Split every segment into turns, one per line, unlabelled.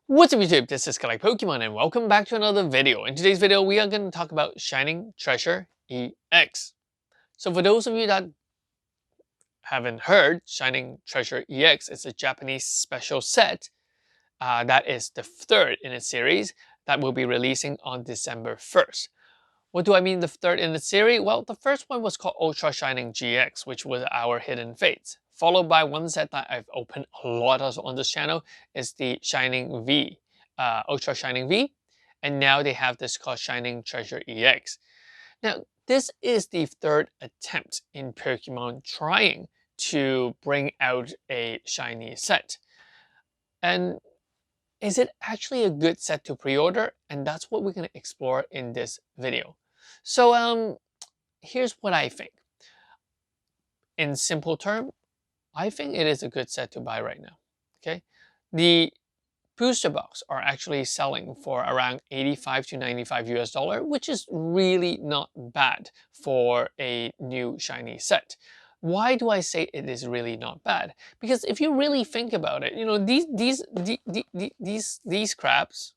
What's up YouTube, this is Collect Pokemon and welcome back to another video. In today's video, we are going to talk about Shining Treasure EX. So for those of you that haven't heard, Shining Treasure EX is a Japanese special set that is the third in a series that will be releasing on December 1st. What do I mean the third in the series? Well, the first one was called Ultra Shining GX, which was our Hidden Fates. Followed by one set that I've opened a lot of on this channel is the Shining V, Ultra Shining V. And now they have this called Shining Treasure EX. Now, this is the third attempt in Pokemon trying to bring out a shiny set. And is it actually a good set to pre-order? And that's what we're going to explore in this video. So here's what I think. In simple terms, I think it is a good set to buy right now. Okay, the booster box are actually selling for around 85 to 95 US dollar, which is really not bad for a new shiny set. Why do I say it is really not bad? Because if you really think about it, you know, these crabs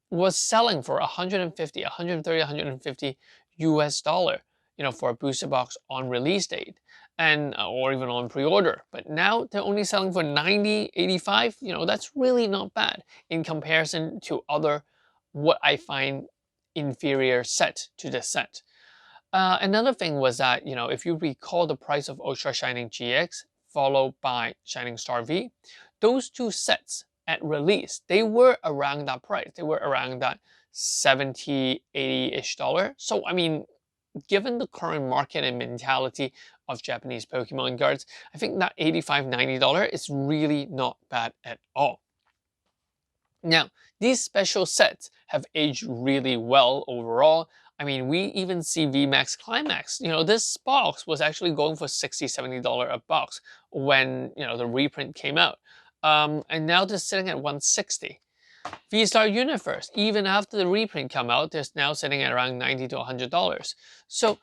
was selling for 150, 130, 150 US dollar, you know, for a booster box on release date and or even on pre-order. But now they're only selling for 90, 85. You know, that's really not bad in comparison to other what I find inferior set to this set. Another thing was that, you know, if you recall the price of Ultra Shining GX followed by Shining Star V, those two sets at release, they were around that price. They were around that 70, 80-ish dollar. So, I mean, given the current market and mentality of Japanese Pokemon cards, I think that 85, 90 dollar is really not bad at all. Now, these special sets have aged really well overall. I mean, we even see VMAX Climax. You know, this box was actually going for $60, $70 a box when, you know, the reprint came out. And now they're sitting at 160. V-Star Universe, even after the reprint come out, they're now sitting at around $90 to $100. So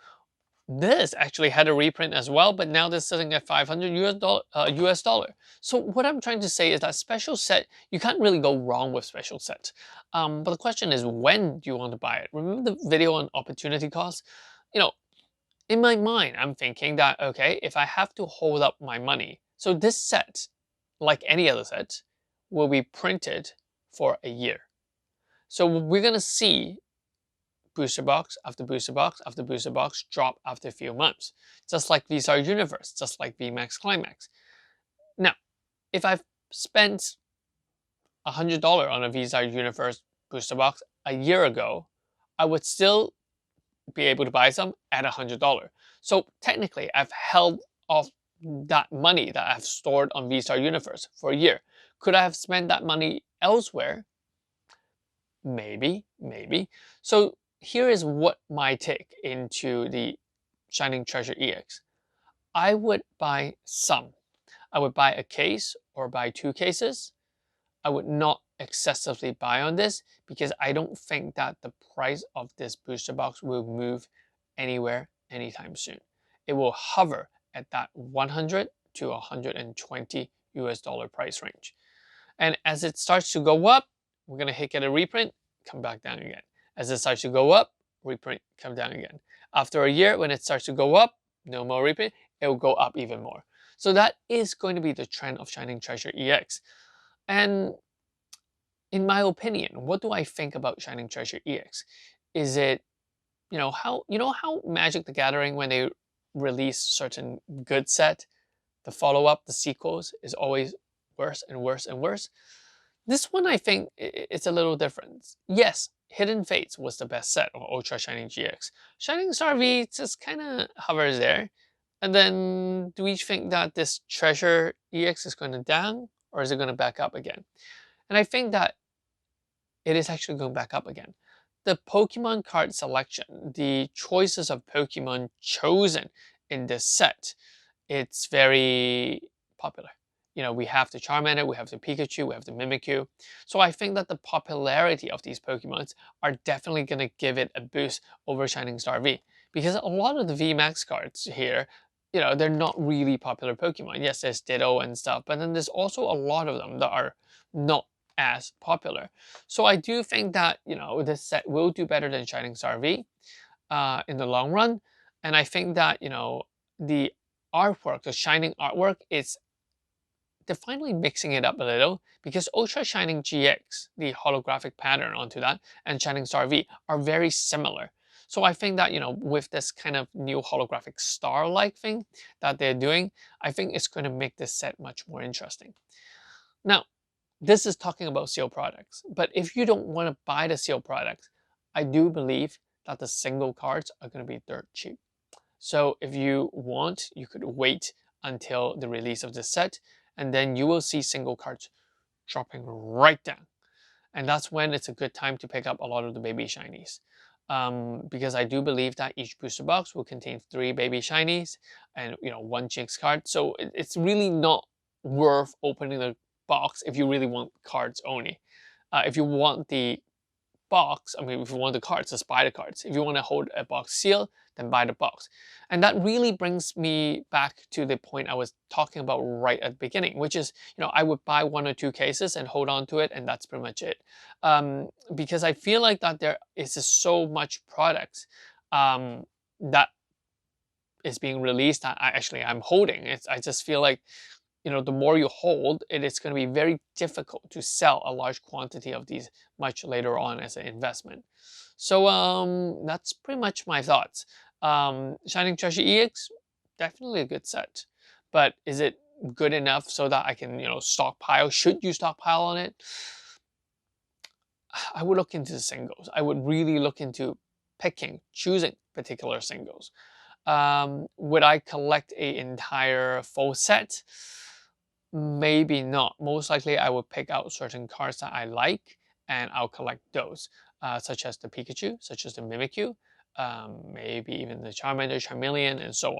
this actually had a reprint as well, but now they're sitting at 500 US dollar. So what I'm trying to say is that special set, you can't really go wrong with special sets. But the question is, when do you want to buy it? Remember the video on opportunity cost? You know, in my mind, I'm thinking that, okay, if I have to hold up my money, so this set, like any other set, will be printed for a year. So we're going to see booster box after booster box after booster box drop after a few months, just like V-Star Universe, just like VMAX Climax. Now, if I've spent $100 on a V-Star Universe booster box a year ago, I would still be able to buy some at $100. So technically, I've held off that money that I've stored on V-Star Universe for a year. Could I have spent that money elsewhere? Maybe. So here is what my take into the Shining Treasure EX. I would buy some. I would buy a case or buy 2 cases. I would not excessively buy on this because I don't think that the price of this booster box will move anywhere anytime soon. It will hover at that 100 to 120 US dollar price range. And as it starts to go up, we're going to get a reprint, come back down again. As it starts to go up, reprint, come down again. After a year, when it starts to go up, no more reprint, it will go up even more. So that is going to be the trend of Shining Treasure EX. And in my opinion, what do I think about Shining Treasure EX? Is it, you know how Magic the Gathering, when they release certain good set, the follow-up, the sequels is always worse and worse and worse. This one, I think it's a little different. Yes, Hidden Fates was the best set of Ultra Shining GX. Shining Star V just kind of hovers there. And then do we think that this Treasure EX is going to down, or is it going to back up again? And I think that it is actually going back up again. The Pokemon card selection, the choices of Pokemon chosen in this set, it's very popular. You know, we have the Charmander, we have the Pikachu, we have the Mimikyu. So I think that the popularity of these Pokemons are definitely going to give it a boost over Shining Star V. Because a lot of the VMAX cards here, you know, they're not really popular Pokemon. Yes, there's Ditto and stuff, but then there's also a lot of them that are not as popular. So I do think that, you know, this set will do better than Shining Star V in the long run. And I think that, you know, the artwork, the Shining artwork, is they're finally mixing it up a little, because Ultra Shining GX, the holographic pattern onto that, and Shining Star V are very similar. So I think that, you know, with this kind of new holographic star-like thing that they're doing, I think it's going to make this set much more interesting. Now, this is talking about sealed products, but if you don't want to buy the sealed products, I do believe that the single cards are going to be dirt cheap. So if you want, you could wait until the release of the set, and then you will see single cards dropping right down. And that's when it's a good time to pick up a lot of the baby shinies. Because I do believe that each booster box will contain 3 baby shinies and, you know, 1 GX card. So it's really not worth opening the box if you really want cards only. If you want the box, I mean, if you want the cards, just buy the cards. If you want to hold a box seal, then buy the box. And that really brings me back to the point I was talking about right at the beginning, which is, you know, I would buy 1 or 2 cases and hold on to it, and that's pretty much it. Because I feel like that there is just so much products that is being released that I'm holding. I just feel like, you know, the more you hold, it is going to be very difficult to sell a large quantity of these much later on as an investment. So that's pretty much my thoughts. Shining Treasure EX, definitely a good set, but is it good enough so that I can, you know, stockpile? Should you stockpile on it? I would look into the singles. I would really look into choosing particular singles. Would I collect an entire full set? Maybe not. Most likely I would pick out certain cards that I like and I'll collect those, such as the Pikachu, such as the Mimikyu, maybe even the Charmander, Charmeleon, and so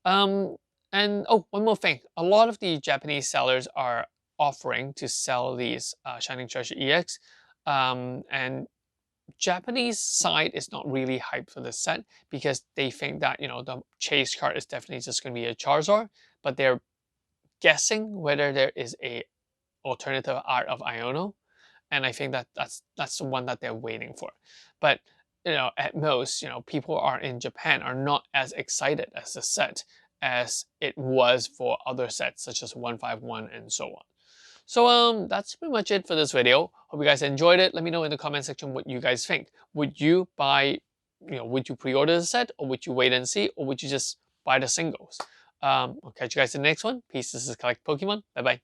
on. And oh, one more thing. A lot of the Japanese sellers are offering to sell these Shining Treasure EX, and Japanese side is not really hyped for this set because they think that, you know, the chase card is definitely just going to be a Charizard, but they're guessing whether there is a alternative art of Iono, and I think that that's the one that they're waiting for. But, you know, at most, you know, people are in Japan are not as excited as the set as it was for other sets such as 151 and so on. So that's pretty much it for this video. Hope you guys enjoyed it. Let me know in the comment section what you guys think. Would you buy, you know, would you pre-order the set, or would you wait and see, or would you just buy the singles? I'll catch you guys in the next one. Peace. This is Collect Pokemon. Bye bye.